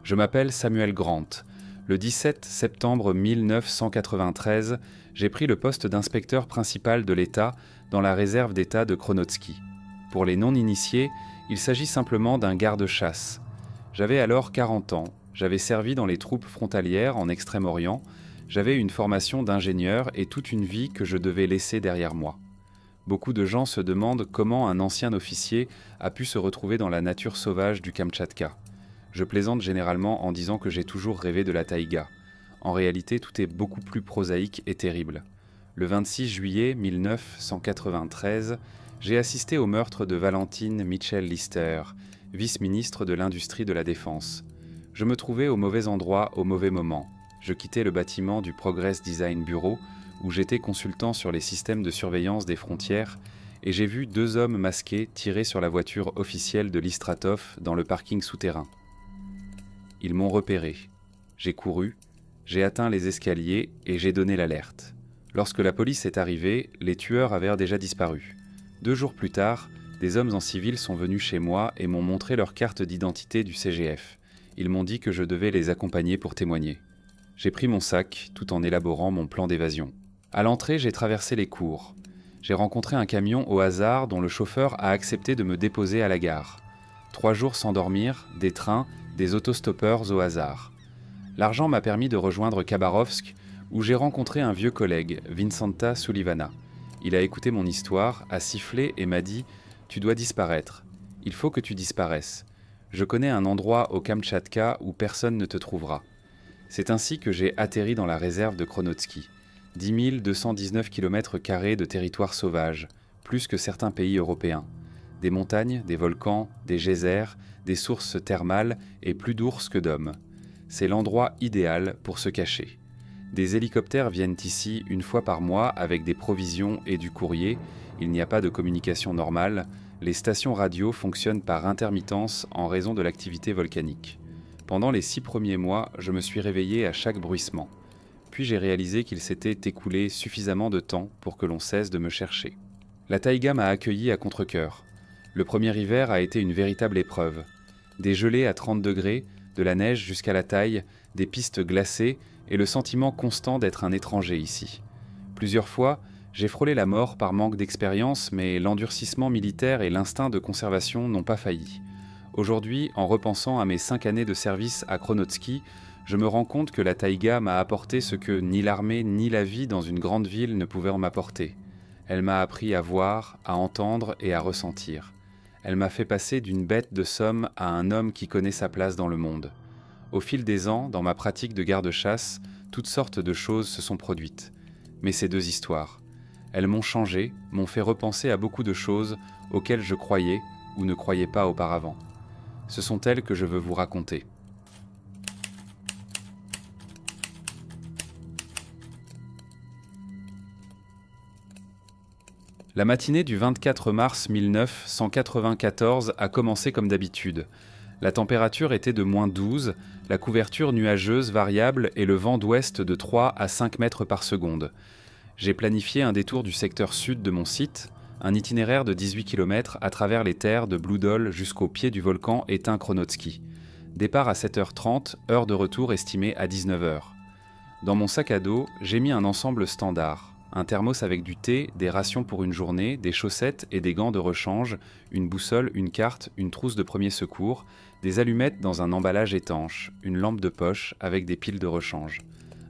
Je m'appelle Samuel Grant. Le 17 septembre 1993, j'ai pris le poste d'inspecteur principal de l'État dans la réserve d'État de Kronotski. Pour les non-initiés, il s'agit simplement d'un garde-chasse. J'avais alors 40 ans, j'avais servi dans les troupes frontalières en Extrême-Orient, j'avais une formation d'ingénieur et toute une vie que je devais laisser derrière moi. Beaucoup de gens se demandent comment un ancien officier a pu se retrouver dans la nature sauvage du Kamtchatka. Je plaisante généralement en disant que j'ai toujours rêvé de la taïga. En réalité, tout est beaucoup plus prosaïque et terrible. Le 26 juillet 1993, j'ai assisté au meurtre de Valentine Mitchell Lister, vice-ministre de l'Industrie de la Défense. Je me trouvais au mauvais endroit au mauvais moment. Je quittais le bâtiment du Progress Design Bureau, où j'étais consultant sur les systèmes de surveillance des frontières, et j'ai vu 2 hommes masqués tirer sur la voiture officielle de l'Istratov dans le parking souterrain. Ils m'ont repéré. J'ai couru, j'ai atteint les escaliers et j'ai donné l'alerte. Lorsque la police est arrivée, les tueurs avaient déjà disparu. 2 jours plus tard, des hommes en civil sont venus chez moi et m'ont montré leur carte d'identité du CGF. Ils m'ont dit que je devais les accompagner pour témoigner. J'ai pris mon sac tout en élaborant mon plan d'évasion. À l'entrée, j'ai traversé les cours. J'ai rencontré un camion au hasard dont le chauffeur a accepté de me déposer à la gare. 3 jours sans dormir, des trains, des autostoppeurs au hasard. L'argent m'a permis de rejoindre Khabarovsk, où j'ai rencontré un vieux collègue, Vincenta Sulivana. Il a écouté mon histoire, a sifflé et m'a dit « Tu dois disparaître. Il faut que tu disparaisses. Je connais un endroit au Kamtchatka où personne ne te trouvera. » C'est ainsi que j'ai atterri dans la réserve de Kronotski. 10 219 km² de territoire sauvage, plus que certains pays européens. Des montagnes, des volcans, des geysers, des sources thermales et plus d'ours que d'hommes. C'est l'endroit idéal pour se cacher. Des hélicoptères viennent ici 1 fois par mois avec des provisions et du courrier. Il n'y a pas de communication normale. Les stations radio fonctionnent par intermittence en raison de l'activité volcanique. Pendant les 6 premiers mois, je me suis réveillé à chaque bruissement. Puis j'ai réalisé qu'il s'était écoulé suffisamment de temps pour que l'on cesse de me chercher. La taïga m'a accueilli à contre-cœur. Le premier hiver a été une véritable épreuve. Des gelées à 30 degrés, de la neige jusqu'à la taille, des pistes glacées et le sentiment constant d'être un étranger ici. Plusieurs fois, j'ai frôlé la mort par manque d'expérience, mais l'endurcissement militaire et l'instinct de conservation n'ont pas failli. Aujourd'hui, en repensant à mes 5 années de service à Kronotski, je me rends compte que la taïga m'a apporté ce que ni l'armée ni la vie dans une grande ville ne pouvaient m'apporter. Elle m'a appris à voir, à entendre et à ressentir. Elle m'a fait passer d'une bête de somme à un homme qui connaît sa place dans le monde. Au fil des ans, dans ma pratique de garde-chasse, toutes sortes de choses se sont produites. Mais ces 2 histoires, elles m'ont changé, m'ont fait repenser à beaucoup de choses auxquelles je croyais ou ne croyais pas auparavant. Ce sont elles que je veux vous raconter. La matinée du 24 mars 1994 a commencé comme d'habitude. La température était de -12, la couverture nuageuse variable et le vent d'ouest de 3 à 5 mètres par seconde. J'ai planifié un détour du secteur sud de mon site, un itinéraire de 18 km à travers les terres de Bloudol jusqu'au pied du volcan éteint Kronotski. Départ à 7h30, heure de retour estimée à 19h. Dans mon sac à dos, j'ai mis un ensemble standard. Un thermos avec du thé, des rations pour une journée, des chaussettes et des gants de rechange, une boussole, une carte, une trousse de premier secours, des allumettes dans un emballage étanche, une lampe de poche avec des piles de rechange.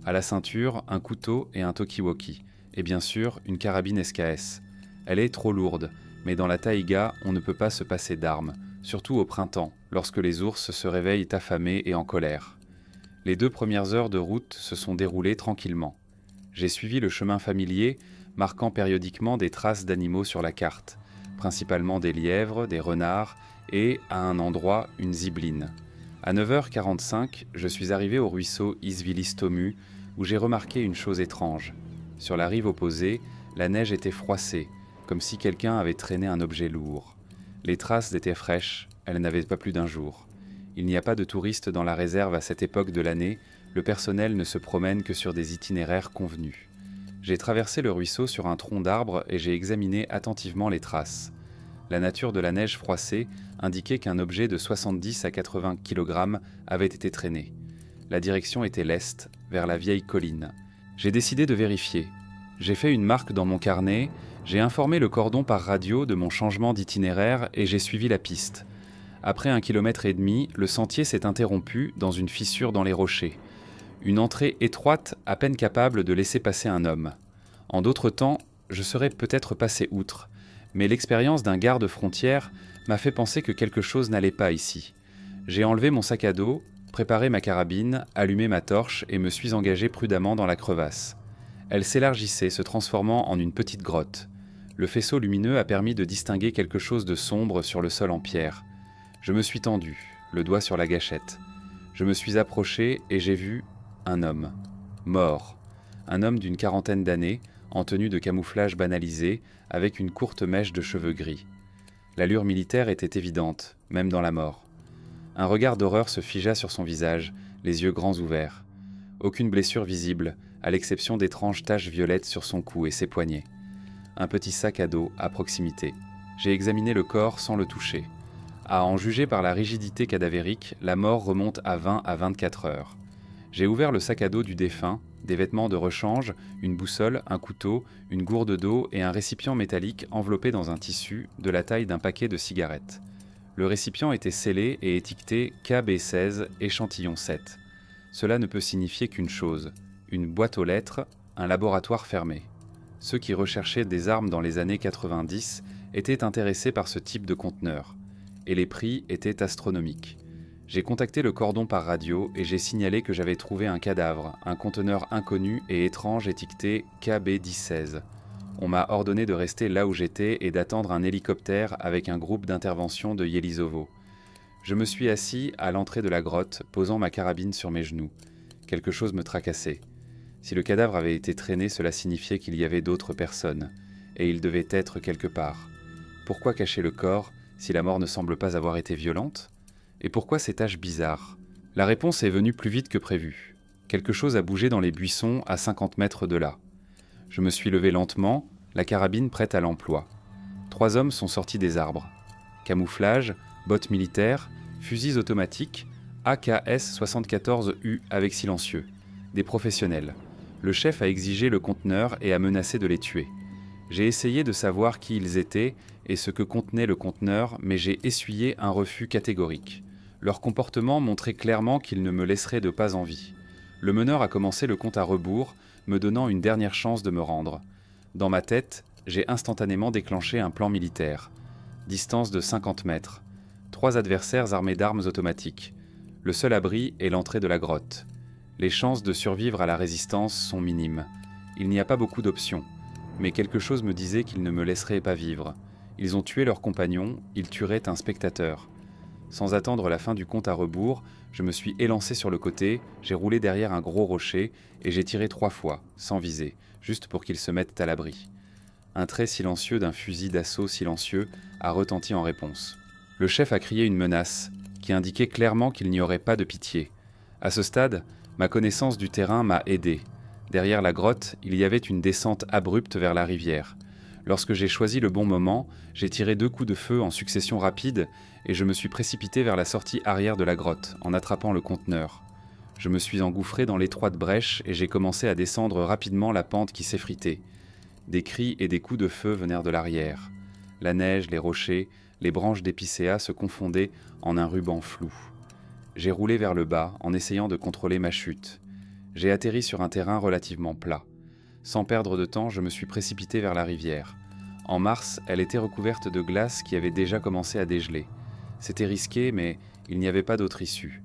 À la ceinture, un couteau et un talkie-walkie. Et bien sûr, une carabine SKS. Elle est trop lourde, mais dans la taïga, on ne peut pas se passer d'armes, surtout au printemps, lorsque les ours se réveillent affamés et en colère. Les 2 premières heures de route se sont déroulées tranquillement. J'ai suivi le chemin familier, marquant périodiquement des traces d'animaux sur la carte, principalement des lièvres, des renards et, à un endroit, une zibeline. À 9h45, je suis arrivé au ruisseau Izvilistomu, où j'ai remarqué une chose étrange. Sur la rive opposée, la neige était froissée, comme si quelqu'un avait traîné un objet lourd. Les traces étaient fraîches, elles n'avaient pas plus d'1 jour. Il n'y a pas de touristes dans la réserve à cette époque de l'année, le personnel ne se promène que sur des itinéraires convenus. J'ai traversé le ruisseau sur un tronc d'arbre et j'ai examiné attentivement les traces. La nature de la neige froissée indiquait qu'un objet de 70 à 80 kg avait été traîné. La direction était l'est, vers la vieille colline. J'ai décidé de vérifier. J'ai fait une marque dans mon carnet, j'ai informé le cordon par radio de mon changement d'itinéraire et j'ai suivi la piste. Après 1,5 km, le sentier s'est interrompu dans une fissure dans les rochers. Une entrée étroite à peine capable de laisser passer un homme. En d'autres temps, je serais peut-être passé outre, mais l'expérience d'un garde-frontière m'a fait penser que quelque chose n'allait pas ici. J'ai enlevé mon sac à dos, préparé ma carabine, allumé ma torche et me suis engagé prudemment dans la crevasse. Elle s'élargissait, se transformant en une petite grotte. Le faisceau lumineux a permis de distinguer quelque chose de sombre sur le sol en pierre. Je me suis tendu, le doigt sur la gâchette. Je me suis approché et j'ai vu un homme, mort. Un homme d'une quarantaine d'années, en tenue de camouflage banalisé, avec une courte mèche de cheveux gris. L'allure militaire était évidente, même dans la mort. Un regard d'horreur se figea sur son visage, les yeux grands ouverts. Aucune blessure visible, à l'exception d'étranges taches violettes sur son cou et ses poignets. Un petit sac à dos à proximité. J'ai examiné le corps sans le toucher. À en juger par la rigidité cadavérique, la mort remonte à 20 à 24 heures. J'ai ouvert le sac à dos du défunt, des vêtements de rechange, une boussole, un couteau, une gourde d'eau et un récipient métallique enveloppé dans un tissu de la taille d'un paquet de cigarettes. Le récipient était scellé et étiqueté KB16 échantillon 7. Cela ne peut signifier qu'une chose, une boîte aux lettres, un laboratoire fermé. Ceux qui recherchaient des armes dans les années 90 étaient intéressés par ce type de conteneur. Et les prix étaient astronomiques. J'ai contacté le cordon par radio et j'ai signalé que j'avais trouvé un cadavre, un conteneur inconnu et étrange étiqueté KB16. On m'a ordonné de rester là où j'étais et d'attendre un hélicoptère avec un groupe d'intervention de Yelizovo. Je me suis assis à l'entrée de la grotte, posant ma carabine sur mes genoux. Quelque chose me tracassait. Si le cadavre avait été traîné, cela signifiait qu'il y avait d'autres personnes, et il devait être quelque part. Pourquoi cacher le corps si la mort ne semble pas avoir été violente? Et pourquoi ces taches bizarres? La réponse est venue plus vite que prévu. Quelque chose a bougé dans les buissons à 50 mètres de là. Je me suis levé lentement, la carabine prête à l'emploi. 3 hommes sont sortis des arbres. Camouflage, bottes militaires, fusils automatiques, AKS 74U avec silencieux. Des professionnels. Le chef a exigé le conteneur et a menacé de les tuer. J'ai essayé de savoir qui ils étaient et ce que contenait le conteneur, mais j'ai essuyé un refus catégorique. Leur comportement montrait clairement qu'ils ne me laisseraient de pas en vie. Le meneur a commencé le compte à rebours, me donnant une dernière chance de me rendre. Dans ma tête, j'ai instantanément déclenché un plan militaire. Distance de 50 mètres. 3 adversaires armés d'armes automatiques. Le seul abri est l'entrée de la grotte. Les chances de survivre à la résistance sont minimes. Il n'y a pas beaucoup d'options. Mais quelque chose me disait qu'ils ne me laisseraient pas vivre. Ils ont tué leur compagnon, ils tueraient un spectateur. Sans attendre la fin du compte à rebours, je me suis élancé sur le côté, j'ai roulé derrière un gros rocher et j'ai tiré 3 fois, sans viser, juste pour qu'ils se mettent à l'abri. Un trait silencieux d'un fusil d'assaut silencieux a retenti en réponse. Le chef a crié une menace, qui indiquait clairement qu'il n'y aurait pas de pitié. À ce stade, ma connaissance du terrain m'a aidé. Derrière la grotte, il y avait une descente abrupte vers la rivière. Lorsque j'ai choisi le bon moment, j'ai tiré 2 coups de feu en succession rapide et je me suis précipité vers la sortie arrière de la grotte, en attrapant le conteneur. Je me suis engouffré dans l'étroite brèche et j'ai commencé à descendre rapidement la pente qui s'effritait. Des cris et des coups de feu venèrent de l'arrière. La neige, les rochers, les branches d'épicéa se confondaient en un ruban flou. J'ai roulé vers le bas en essayant de contrôler ma chute. J'ai atterri sur un terrain relativement plat. Sans perdre de temps, je me suis précipité vers la rivière. En mars, elle était recouverte de glace qui avait déjà commencé à dégeler. C'était risqué, mais il n'y avait pas d'autre issue.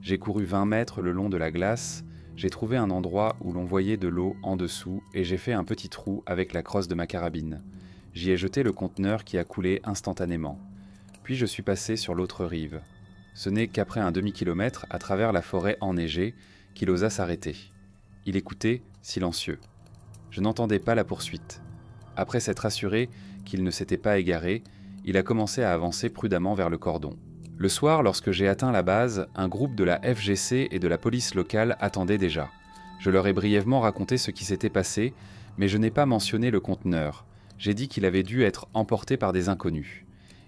J'ai couru 20 mètres le long de la glace, j'ai trouvé un endroit où l'on voyait de l'eau en dessous et j'ai fait un petit trou avec la crosse de ma carabine. J'y ai jeté le conteneur qui a coulé instantanément. Puis je suis passé sur l'autre rive. Ce n'est qu'après un demi-kilomètre, à travers la forêt enneigée, qu'il osa s'arrêter. Il écoutait, silencieux. Je n'entendais pas la poursuite. Après s'être assuré qu'il ne s'était pas égaré, il a commencé à avancer prudemment vers le cordon. Le soir, lorsque j'ai atteint la base, un groupe de la FGC et de la police locale attendait déjà. Je leur ai brièvement raconté ce qui s'était passé, mais je n'ai pas mentionné le conteneur. J'ai dit qu'il avait dû être emporté par des inconnus.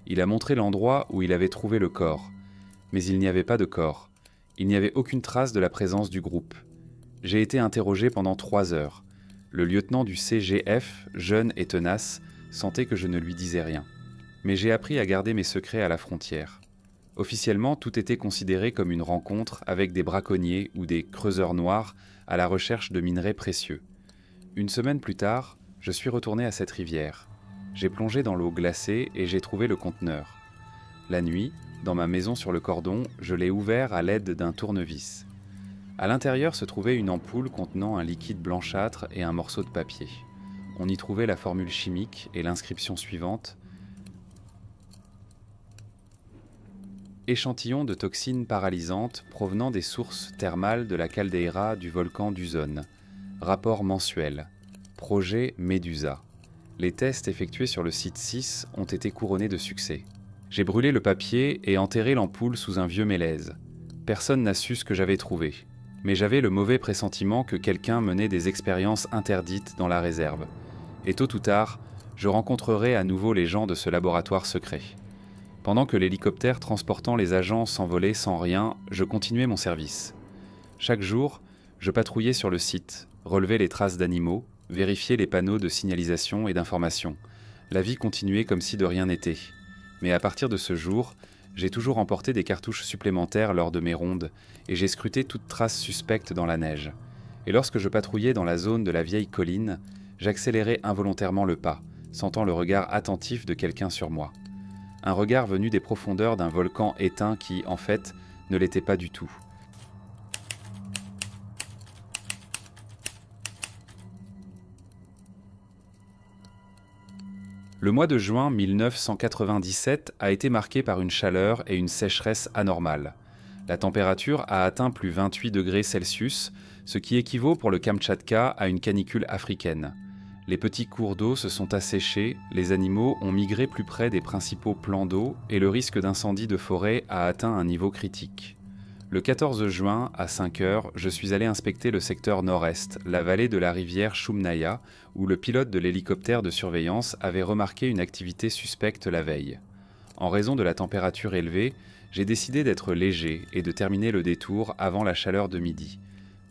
Il a montré l'endroit où il avait trouvé le corps. Mais il n'y avait pas de corps. Il n'y avait aucune trace de la présence du groupe. J'ai été interrogé pendant 3 heures. Le lieutenant du CGF, jeune et tenace, sentait que je ne lui disais rien. Mais j'ai appris à garder mes secrets à la frontière. Officiellement, tout était considéré comme une rencontre avec des braconniers ou des creuseurs noirs à la recherche de minerais précieux. Une semaine plus tard, je suis retourné à cette rivière. J'ai plongé dans l'eau glacée et j'ai trouvé le conteneur. La nuit, dans ma maison sur le cordon, je l'ai ouvert à l'aide d'un tournevis. À l'intérieur se trouvait une ampoule contenant un liquide blanchâtre et un morceau de papier. On y trouvait la formule chimique et l'inscription suivante: échantillon de toxines paralysantes provenant des sources thermales de la caldeira du volcan d'Uzon. Rapport mensuel. Projet Médusa. Les tests effectués sur le site 6 ont été couronnés de succès. J'ai brûlé le papier et enterré l'ampoule sous un vieux mélèze. Personne n'a su ce que j'avais trouvé. Mais j'avais le mauvais pressentiment que quelqu'un menait des expériences interdites dans la réserve. Et tôt ou tard, je rencontrerai à nouveau les gens de ce laboratoire secret. Pendant que l'hélicoptère transportant les agents s'envolait sans rien, je continuais mon service. Chaque jour, je patrouillais sur le site, relevais les traces d'animaux, vérifiais les panneaux de signalisation et d'information. La vie continuait comme si de rien n'était. Mais à partir de ce jour, j'ai toujours emporté des cartouches supplémentaires lors de mes rondes et j'ai scruté toute trace suspecte dans la neige. Et lorsque je patrouillais dans la zone de la vieille colline, j'accélérais involontairement le pas, sentant le regard attentif de quelqu'un sur moi. Un regard venu des profondeurs d'un volcan éteint qui, en fait, ne l'était pas du tout. Le mois de juin 1997 a été marqué par une chaleur et une sécheresse anormales. La température a atteint plus 28 degrés Celsius, ce qui équivaut pour le Kamtchatka à une canicule africaine. Les petits cours d'eau se sont asséchés, les animaux ont migré plus près des principaux plans d'eau et le risque d'incendie de forêt a atteint un niveau critique. Le 14 juin, à 5 heures, je suis allé inspecter le secteur nord-est, la vallée de la rivière Shumnaya, où le pilote de l'hélicoptère de surveillance avait remarqué une activité suspecte la veille. En raison de la température élevée, j'ai décidé d'être léger et de terminer le détour avant la chaleur de midi.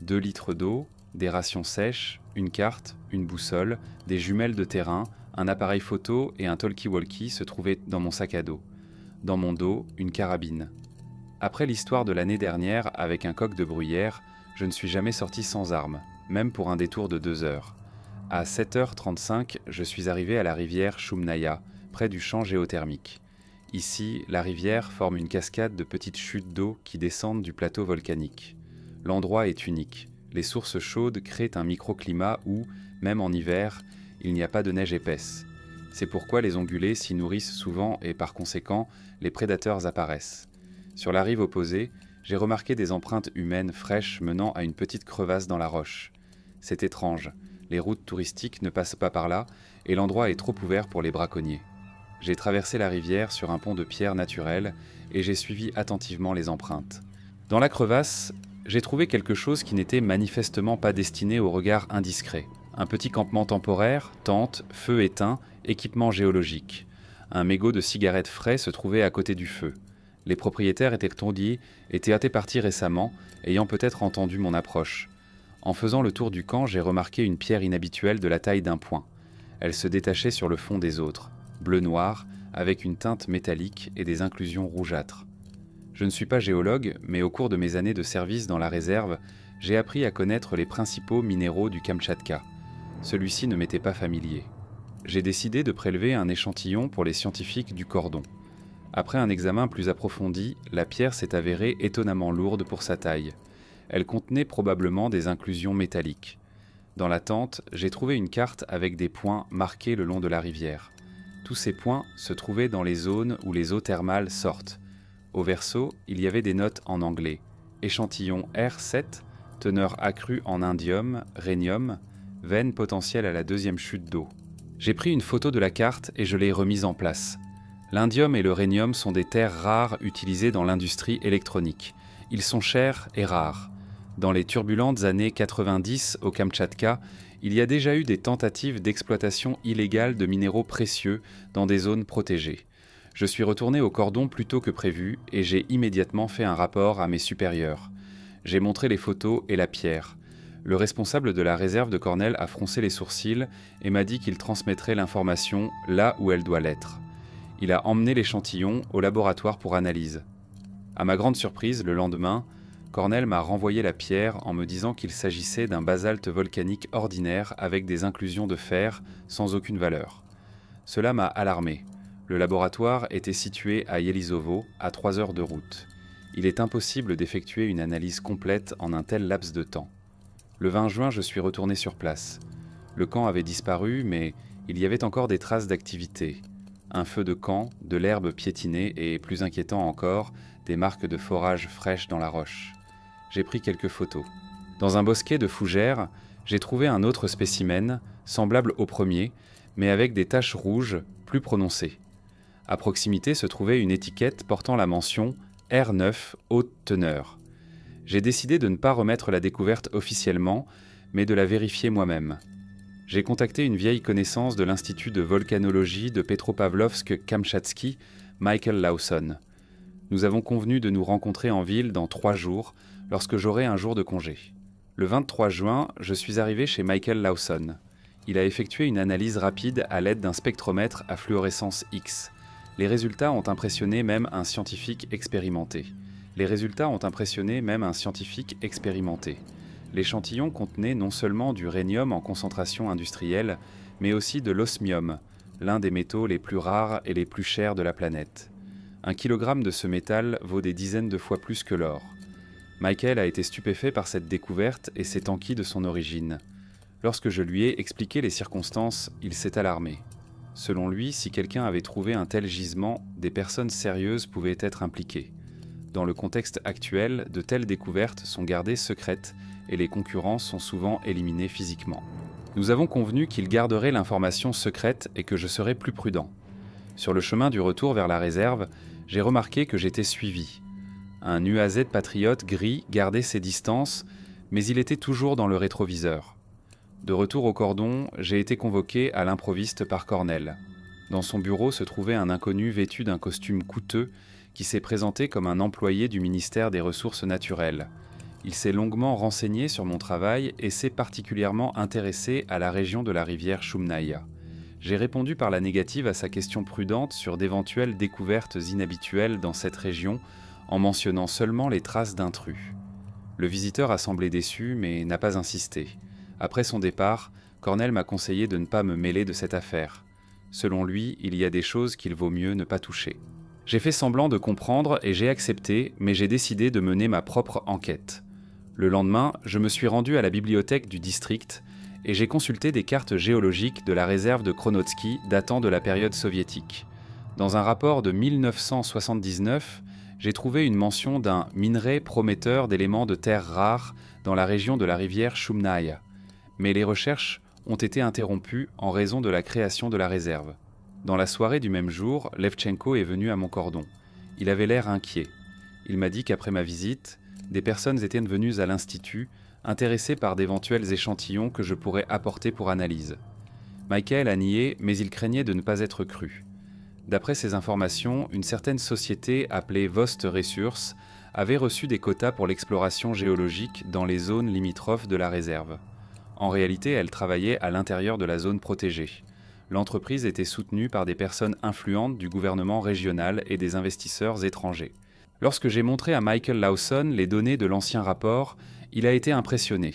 2 litres d'eau, des rations sèches, une carte, une boussole, des jumelles de terrain, un appareil photo et un talkie-walkie se trouvaient dans mon sac à dos. Dans mon dos, une carabine. Après l'histoire de l'année dernière avec un coq de bruyère, je ne suis jamais sorti sans arme, même pour un détour de 2 heures. À 7h35, je suis arrivé à la rivière Shumnaya, près du champ géothermique. Ici, la rivière forme une cascade de petites chutes d'eau qui descendent du plateau volcanique. L'endroit est unique. Les sources chaudes créent un microclimat où, même en hiver, il n'y a pas de neige épaisse. C'est pourquoi les ongulés s'y nourrissent souvent et par conséquent, les prédateurs apparaissent. Sur la rive opposée, j'ai remarqué des empreintes humaines fraîches menant à une petite crevasse dans la roche. C'est étrange, les routes touristiques ne passent pas par là et l'endroit est trop ouvert pour les braconniers. J'ai traversé la rivière sur un pont de pierre naturelle et j'ai suivi attentivement les empreintes. Dans la crevasse, j'ai trouvé quelque chose qui n'était manifestement pas destiné au regard indiscret. Un petit campement temporaire, tente, feu éteint, équipement géologique. Un mégot de cigarettes frais se trouvait à côté du feu. Les propriétaires étaient partis récemment, ayant peut-être entendu mon approche. En faisant le tour du camp, j'ai remarqué une pierre inhabituelle de la taille d'un poing. Elle se détachait sur le fond des autres, bleu-noir, avec une teinte métallique et des inclusions rougeâtres. Je ne suis pas géologue, mais au cours de mes années de service dans la réserve, j'ai appris à connaître les principaux minéraux du Kamtchatka. Celui-ci ne m'était pas familier. J'ai décidé de prélever un échantillon pour les scientifiques du cordon. Après un examen plus approfondi, la pierre s'est avérée étonnamment lourde pour sa taille. Elle contenait probablement des inclusions métalliques. Dans la tente, j'ai trouvé une carte avec des points marqués le long de la rivière. Tous ces points se trouvaient dans les zones où les eaux thermales sortent. Au verso, il y avait des notes en anglais. Échantillon R7, teneur accrue en indium, rhénium, veine potentielle à la 2e chute d'eau. J'ai pris une photo de la carte et je l'ai remise en place. L'indium et le rhénium sont des terres rares utilisées dans l'industrie électronique. Ils sont chers et rares. Dans les turbulentes années 90 au Kamtchatka, il y a déjà eu des tentatives d'exploitation illégale de minéraux précieux dans des zones protégées. Je suis retourné au cordon plus tôt que prévu et j'ai immédiatement fait un rapport à mes supérieurs. J'ai montré les photos et la pierre. Le responsable de la réserve de Cornell a froncé les sourcils et m'a dit qu'il transmettrait l'information là où elle doit l'être. Il a emmené l'échantillon au laboratoire pour analyse. À ma grande surprise, le lendemain, Cornell m'a renvoyé la pierre en me disant qu'il s'agissait d'un basalte volcanique ordinaire avec des inclusions de fer sans aucune valeur. Cela m'a alarmé. Le laboratoire était situé à Jelizovo, à 3 heures de route. Il est impossible d'effectuer une analyse complète en un tel laps de temps. Le 20 juin, je suis retourné sur place. Le camp avait disparu, mais il y avait encore des traces d'activité. Un feu de camp, de l'herbe piétinée et, plus inquiétant encore, des marques de forage fraîches dans la roche. J'ai pris quelques photos. Dans un bosquet de fougères, j'ai trouvé un autre spécimen, semblable au premier, mais avec des taches rouges plus prononcées. À proximité se trouvait une étiquette portant la mention R9 haute teneur. J'ai décidé de ne pas remettre la découverte officiellement, mais de la vérifier moi-même. J'ai contacté une vieille connaissance de l'Institut de volcanologie de Petropavlovsk-Kamchatsky, Michael Lawson. Nous avons convenu de nous rencontrer en ville dans 3 jours, lorsque j'aurai un jour de congé. Le 23 juin, je suis arrivé chez Michael Lawson. Il a effectué une analyse rapide à l'aide d'un spectromètre à fluorescence X. Les résultats ont impressionné même un scientifique expérimenté. L'échantillon contenait non seulement du rhénium en concentration industrielle, mais aussi de l'osmium, l'un des métaux les plus rares et les plus chers de la planète. 1 kilogramme de ce métal vaut des dizaines de fois plus que l'or. Michael a été stupéfait par cette découverte et s'est enquis de son origine. Lorsque je lui ai expliqué les circonstances, il s'est alarmé. Selon lui, si quelqu'un avait trouvé un tel gisement, des personnes sérieuses pouvaient être impliquées. Dans le contexte actuel, de telles découvertes sont gardées secrètes et les concurrents sont souvent éliminés physiquement. Nous avons convenu qu'il garderait l'information secrète et que je serais plus prudent. Sur le chemin du retour vers la réserve, j'ai remarqué que j'étais suivi. Un UAZ Patriote gris gardait ses distances, mais il était toujours dans le rétroviseur. De retour au cordon, j'ai été convoqué à l'improviste par Cornell. Dans son bureau se trouvait un inconnu vêtu d'un costume coûteux qui s'est présenté comme un employé du ministère des Ressources naturelles. Il s'est longuement renseigné sur mon travail et s'est particulièrement intéressé à la région de la rivière Choumnaïa. J'ai répondu par la négative à sa question prudente sur d'éventuelles découvertes inhabituelles dans cette région en mentionnant seulement les traces d'intrus. Le visiteur a semblé déçu mais n'a pas insisté. Après son départ, Cornell m'a conseillé de ne pas me mêler de cette affaire. Selon lui, il y a des choses qu'il vaut mieux ne pas toucher. J'ai fait semblant de comprendre et j'ai accepté, mais j'ai décidé de mener ma propre enquête. Le lendemain, je me suis rendu à la bibliothèque du district et j'ai consulté des cartes géologiques de la réserve de Kronotsky datant de la période soviétique. Dans un rapport de 1979, j'ai trouvé une mention d'un minerai prometteur d'éléments de terre rares dans la région de la rivière Choumnaïa. Mais les recherches ont été interrompues en raison de la création de la réserve. Dans la soirée du même jour, Levchenko est venu à mon cordon. Il avait l'air inquiet. Il m'a dit qu'après ma visite, des personnes étaient venues à l'Institut, intéressées par d'éventuels échantillons que je pourrais apporter pour analyse. Michael a nié, mais il craignait de ne pas être cru. D'après ces informations, une certaine société appelée Vost Resources avait reçu des quotas pour l'exploration géologique dans les zones limitrophes de la réserve. En réalité, elle travaillait à l'intérieur de la zone protégée. L'entreprise était soutenue par des personnes influentes du gouvernement régional et des investisseurs étrangers. Lorsque j'ai montré à Michael Lawson les données de l'ancien rapport, il a été impressionné.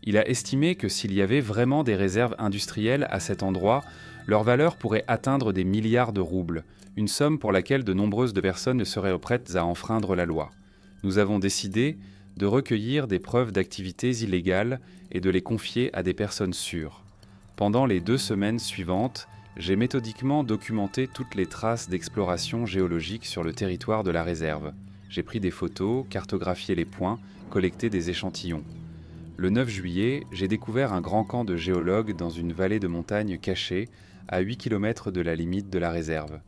Il a estimé que s'il y avait vraiment des réserves industrielles à cet endroit, leur valeur pourrait atteindre des milliards de roubles, une somme pour laquelle de nombreuses personnes seraient prêtes à enfreindre la loi. Nous avons décidé de recueillir des preuves d'activités illégales et de les confier à des personnes sûres. Pendant les 2 semaines suivantes, j'ai méthodiquement documenté toutes les traces d'exploration géologique sur le territoire de la réserve. J'ai pris des photos, cartographié les points, collecté des échantillons. Le 9 juillet, j'ai découvert un grand camp de géologues dans une vallée de montagne cachée, à 8 km de la limite de la réserve.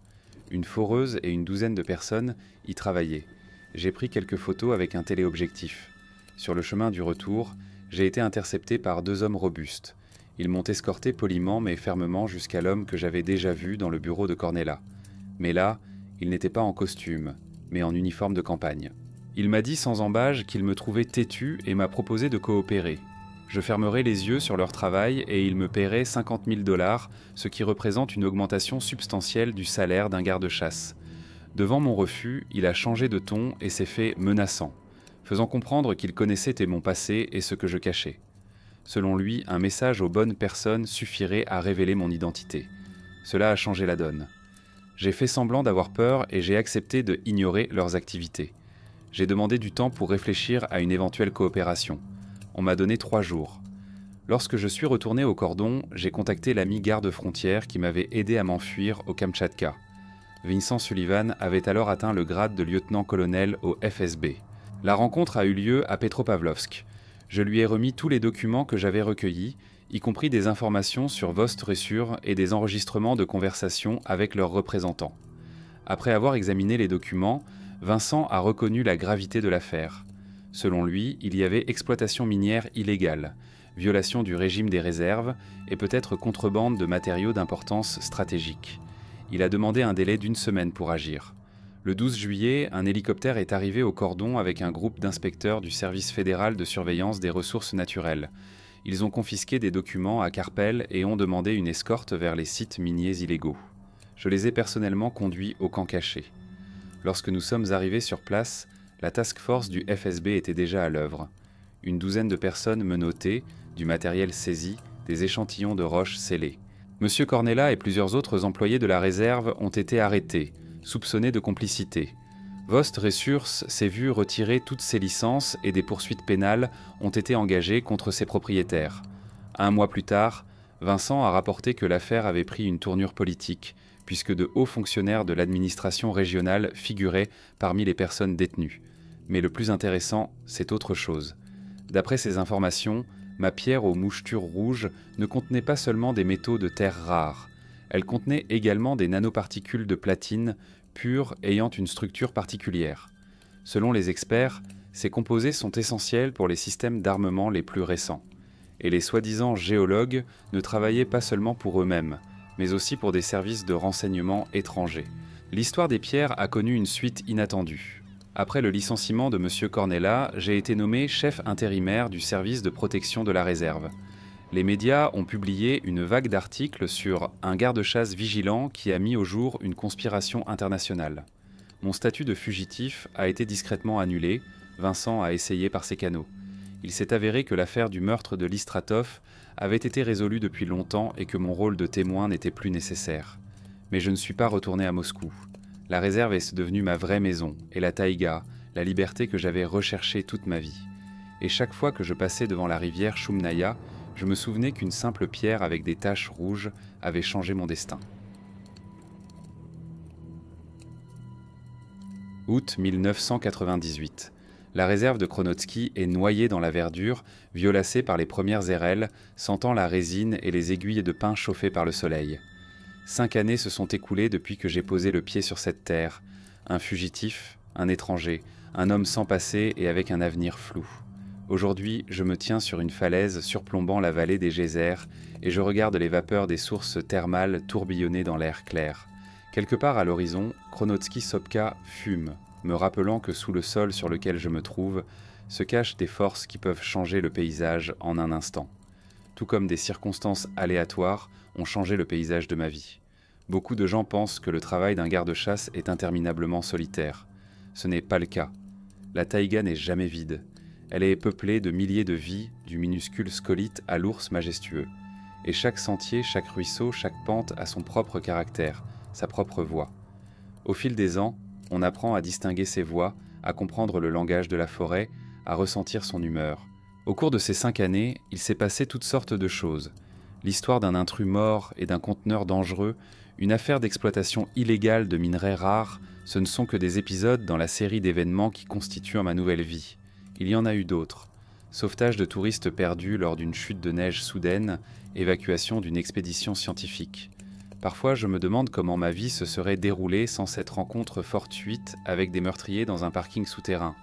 Une foreuse et une douzaine de personnes y travaillaient. J'ai pris quelques photos avec un téléobjectif. Sur le chemin du retour, j'ai été intercepté par 2 hommes robustes. Ils m'ont escorté poliment mais fermement jusqu'à l'homme que j'avais déjà vu dans le bureau de Cornella. Mais là, Il n'était pas en costume, mais en uniforme de campagne. Il m'a dit sans ambages qu'il me trouvait têtu et m'a proposé de coopérer. Je fermerai les yeux sur leur travail et il me paierait 50 000 $, ce qui représente une augmentation substantielle du salaire d'un garde-chasse. Devant mon refus, il a changé de ton et s'est fait menaçant, faisant comprendre qu'il connaissait mon passé et ce que je cachais. Selon lui, un message aux bonnes personnes suffirait à révéler mon identité. Cela a changé la donne. J'ai fait semblant d'avoir peur et j'ai accepté de ignorer leurs activités. J'ai demandé du temps pour réfléchir à une éventuelle coopération. On m'a donné 3 jours. Lorsque je suis retourné au cordon, j'ai contacté l'ami garde-frontière qui m'avait aidé à m'enfuir au Kamtchatka. Vincent Sullivan avait alors atteint le grade de lieutenant-colonel au FSB. La rencontre a eu lieu à Petropavlovsk. Je lui ai remis tous les documents que j'avais recueillis, y compris des informations sur Vostresur et des enregistrements de conversations avec leurs représentants. Après avoir examiné les documents, Vincent a reconnu la gravité de l'affaire. Selon lui, il y avait exploitation minière illégale, violation du régime des réserves et peut-être contrebande de matériaux d'importance stratégique. Il a demandé un délai d'1 semaine pour agir. Le 12 juillet, un hélicoptère est arrivé au cordon avec un groupe d'inspecteurs du Service fédéral de surveillance des ressources naturelles. Ils ont confisqué des documents à Karpel et ont demandé une escorte vers les sites miniers illégaux. Je les ai personnellement conduits au camp caché. Lorsque nous sommes arrivés sur place, la task force du FSB était déjà à l'œuvre. Une douzaine de personnes menottées, du matériel saisi, des échantillons de roches scellés. Monsieur Cornella et plusieurs autres employés de la réserve ont été arrêtés, soupçonnés de complicité. Vost Ressources s'est vu retirer toutes ses licences et des poursuites pénales ont été engagées contre ses propriétaires. 1 mois plus tard, Vincent a rapporté que l'affaire avait pris une tournure politique, puisque de hauts fonctionnaires de l'administration régionale figuraient parmi les personnes détenues. Mais le plus intéressant, c'est autre chose. D'après ces informations, ma pierre aux mouchetures rouges ne contenait pas seulement des métaux de terre rares. Elle contenait également des nanoparticules de platine pures ayant une structure particulière. Selon les experts, ces composés sont essentiels pour les systèmes d'armement les plus récents. Et les soi-disant géologues ne travaillaient pas seulement pour eux-mêmes, mais aussi pour des services de renseignement étrangers. L'histoire des pierres a connu une suite inattendue. Après le licenciement de M. Cornella, j'ai été nommé chef intérimaire du service de protection de la réserve. Les médias ont publié une vague d'articles sur un garde-chasse vigilant qui a mis au jour une conspiration internationale. Mon statut de fugitif a été discrètement annulé, Vincent a essayé par ses canaux. Il s'est avéré que l'affaire du meurtre de Listratov avait été résolue depuis longtemps et que mon rôle de témoin n'était plus nécessaire. Mais je ne suis pas retourné à Moscou. La réserve est devenue ma vraie maison, et la taïga, la liberté que j'avais recherchée toute ma vie. Et chaque fois que je passais devant la rivière Choumnaïa, je me souvenais qu'une simple pierre avec des taches rouges avait changé mon destin. Août 1998. La réserve de Kronotsky est noyée dans la verdure, violacée par les premières érelles, sentant la résine et les aiguilles de pin chauffées par le soleil. 5 années se sont écoulées depuis que j'ai posé le pied sur cette terre. Un fugitif, un étranger, un homme sans passé et avec un avenir flou. Aujourd'hui, je me tiens sur une falaise surplombant la vallée des geysers et je regarde les vapeurs des sources thermales tourbillonner dans l'air clair. Quelque part à l'horizon, Kronotsky Sopka fume, me rappelant que sous le sol sur lequel je me trouve se cachent des forces qui peuvent changer le paysage en un instant. Tout comme des circonstances aléatoires ont changé le paysage de ma vie. Beaucoup de gens pensent que le travail d'un garde-chasse est interminablement solitaire. Ce n'est pas le cas. La taïga n'est jamais vide. Elle est peuplée de milliers de vies, du minuscule scolite à l'ours majestueux. Et chaque sentier, chaque ruisseau, chaque pente a son propre caractère, sa propre voix. Au fil des ans, on apprend à distinguer ses voix, à comprendre le langage de la forêt, à ressentir son humeur. Au cours de ces 5 années, il s'est passé toutes sortes de choses. L'histoire d'un intrus mort et d'un conteneur dangereux, une affaire d'exploitation illégale de minerais rares, ce ne sont que des épisodes dans la série d'événements qui constituent ma nouvelle vie. Il y en a eu d'autres. Sauvetage de touristes perdus lors d'une chute de neige soudaine, évacuation d'une expédition scientifique. Parfois, je me demande comment ma vie se serait déroulée sans cette rencontre fortuite avec des meurtriers dans un parking souterrain.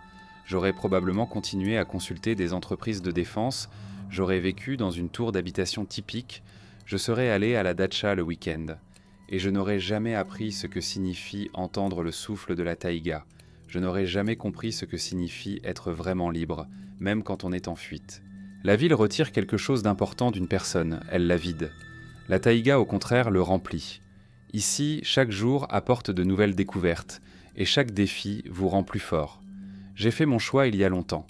J'aurais probablement continué à consulter des entreprises de défense, j'aurais vécu dans une tour d'habitation typique, je serais allé à la datcha le week-end. Et je n'aurais jamais appris ce que signifie entendre le souffle de la taïga. Je n'aurais jamais compris ce que signifie être vraiment libre, même quand on est en fuite. La ville retire quelque chose d'important d'une personne, elle la vide. La taïga, au contraire, le remplit. Ici, chaque jour apporte de nouvelles découvertes, et chaque défi vous rend plus fort. J'ai fait mon choix il y a longtemps.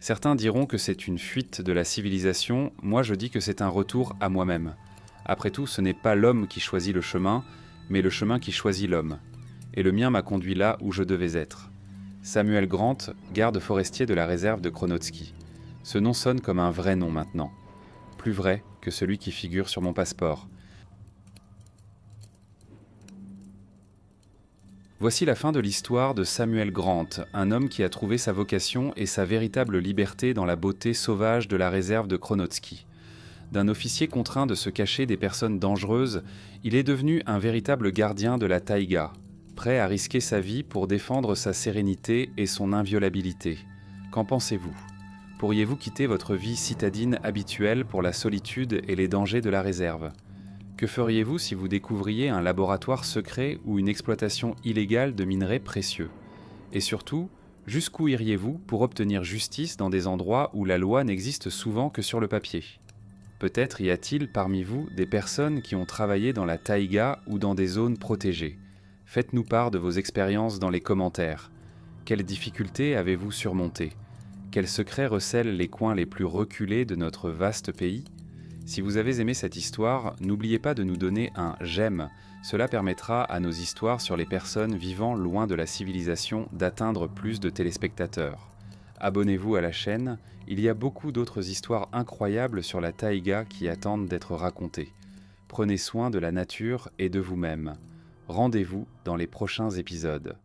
Certains diront que c'est une fuite de la civilisation, moi je dis que c'est un retour à moi-même. Après tout, ce n'est pas l'homme qui choisit le chemin, mais le chemin qui choisit l'homme. Et le mien m'a conduit là où je devais être. Samuel Grant, garde forestier de la réserve de Kronotski. Ce nom sonne comme un vrai nom maintenant. Plus vrai que celui qui figure sur mon passeport. Voici la fin de l'histoire de Samuel Grant, un homme qui a trouvé sa vocation et sa véritable liberté dans la beauté sauvage de la réserve de Kronotski. D'un officier contraint de se cacher des personnes dangereuses, il est devenu un véritable gardien de la taïga, prêt à risquer sa vie pour défendre sa sérénité et son inviolabilité. Qu'en pensez-vous ? Pourriez-vous quitter votre vie citadine habituelle pour la solitude et les dangers de la réserve ? Que feriez-vous si vous découvriez un laboratoire secret ou une exploitation illégale de minerais précieux ? Et surtout, jusqu'où iriez-vous pour obtenir justice dans des endroits où la loi n'existe souvent que sur le papier ? Peut-être y a-t-il parmi vous des personnes qui ont travaillé dans la taïga ou dans des zones protégées. Faites-nous part de vos expériences dans les commentaires. Quelles difficultés avez-vous surmontées ? Quels secrets recèlent les coins les plus reculés de notre vaste pays ? Si vous avez aimé cette histoire, n'oubliez pas de nous donner un « j'aime ». Cela permettra à nos histoires sur les personnes vivant loin de la civilisation d'atteindre plus de téléspectateurs. Abonnez-vous à la chaîne, il y a beaucoup d'autres histoires incroyables sur la taïga qui attendent d'être racontées. Prenez soin de la nature et de vous-même. Rendez-vous dans les prochains épisodes.